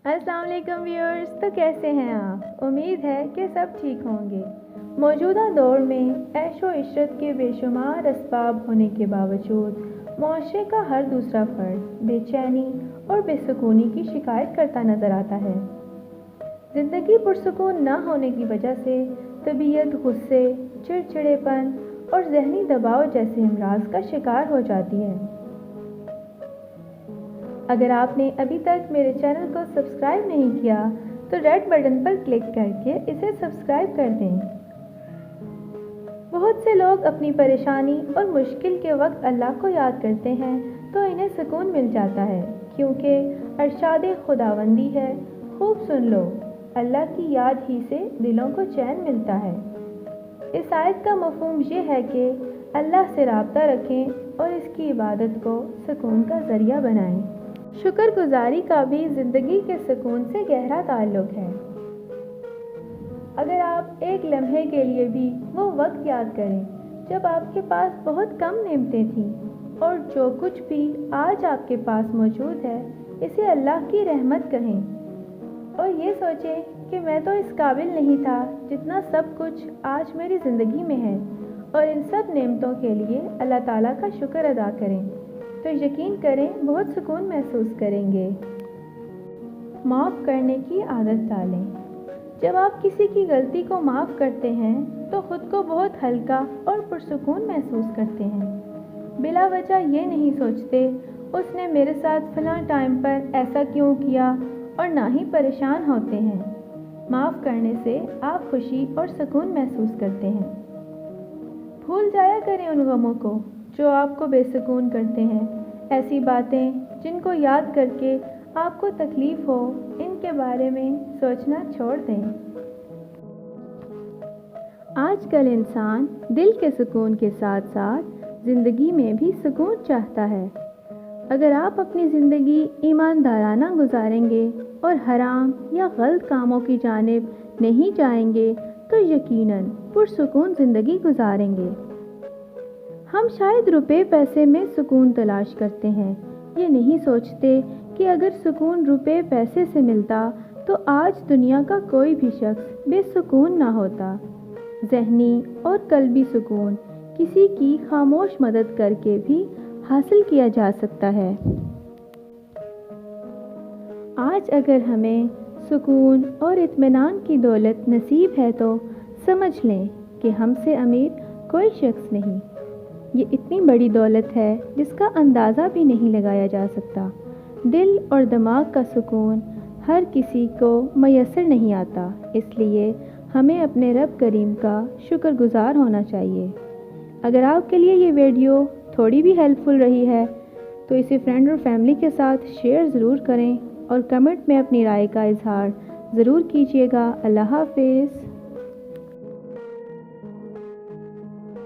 अस्सलाम वालेकुम व्यूअर्स। तो कैसे हैं आप? उम्मीद है कि सब ठीक होंगे। मौजूदा दौर में ऐशो इशरत के बेशुमार असबाब होने के बावजूद मुआशरे का हर दूसरा फर्द बेचैनी और बेसुकूनी की शिकायत करता नज़र आता है। ज़िंदगी पुरसुकून न होने की वजह से तबीयत गुस्से, चिड़चिड़ेपन और जहनी दबाव जैसे अमराज का शिकार हो जाती है। अगर आपने अभी तक मेरे चैनल को सब्सक्राइब नहीं किया तो रेड बटन पर क्लिक करके इसे सब्सक्राइब कर दें। बहुत से लोग अपनी परेशानी और मुश्किल के वक्त अल्लाह को याद करते हैं तो इन्हें सुकून मिल जाता है, क्योंकि अरशाद खुदावंदी है, खूब सुन लो, अल्लाह की याद ही से दिलों को चैन मिलता है। इस आयत का मफहूम ये है कि अल्लाह से राब्ता रखें और इसकी इबादत को सुकून का ज़रिया बनाएं। शुक्रगुजारी का भी ज़िंदगी के सुकून से गहरा ताल्लुक़ है। अगर आप एक लम्हे के लिए भी वो वक्त याद करें जब आपके पास बहुत कम नेमतें थीं और जो कुछ भी आज आपके पास मौजूद है इसे अल्लाह की रहमत कहें और ये सोचें कि मैं तो इस काबिल नहीं था जितना सब कुछ आज मेरी ज़िंदगी में है, और इन सब नेमतों के लिए अल्लाह ताला का शुक्र अदा करें तो यकीन करें बहुत सुकून महसूस करेंगे। माफ़ करने की आदत डालें। जब आप किसी की गलती को माफ़ करते हैं तो ख़ुद को बहुत हल्का और पुरसुकून महसूस करते हैं। बिला वजह ये नहीं सोचते उसने मेरे साथ फ़लाँ टाइम पर ऐसा क्यों किया, और ना ही परेशान होते हैं। माफ़ करने से आप खुशी और सुकून महसूस करते हैं। भूल जाया करें उन गमों को जो आपको बेसुकून करते हैं। ऐसी बातें जिनको याद करके आपको तकलीफ़ हो, इनके बारे में सोचना छोड़ दें। आजकल इंसान दिल के सुकून के साथ साथ ज़िंदगी में भी सुकून चाहता है। अगर आप अपनी ज़िंदगी ईमानदाराना गुजारेंगे और हराम या गलत कामों की जानिब नहीं जाएंगे तो यकीनन पुरसुकून ज़िंदगी गुजारेंगे। हम शायद रुपए पैसे में सुकून तलाश करते हैं, ये नहीं सोचते कि अगर सुकून रुपए पैसे से मिलता तो आज दुनिया का कोई भी शख्स बेसुकून ना होता। ज़हनी और कल्बी सुकून किसी की खामोश मदद करके भी हासिल किया जा सकता है। आज अगर हमें सुकून और इत्मीनान की दौलत नसीब है तो समझ लें कि हमसे अमीर कोई शख्स नहीं। ये इतनी बड़ी दौलत है जिसका अंदाज़ा भी नहीं लगाया जा सकता। दिल और दिमाग का सुकून हर किसी को मयसर नहीं आता, इसलिए हमें अपने रब करीम का शुक्रगुजार होना चाहिए। अगर आपके लिए ये वीडियो थोड़ी भी हेल्पफुल रही है तो इसे फ्रेंड और फैमिली के साथ शेयर ज़रूर करें और कमेंट में अपनी राय का इजहार ज़रूर कीजिएगा। अल्लाह हाफ़िज़।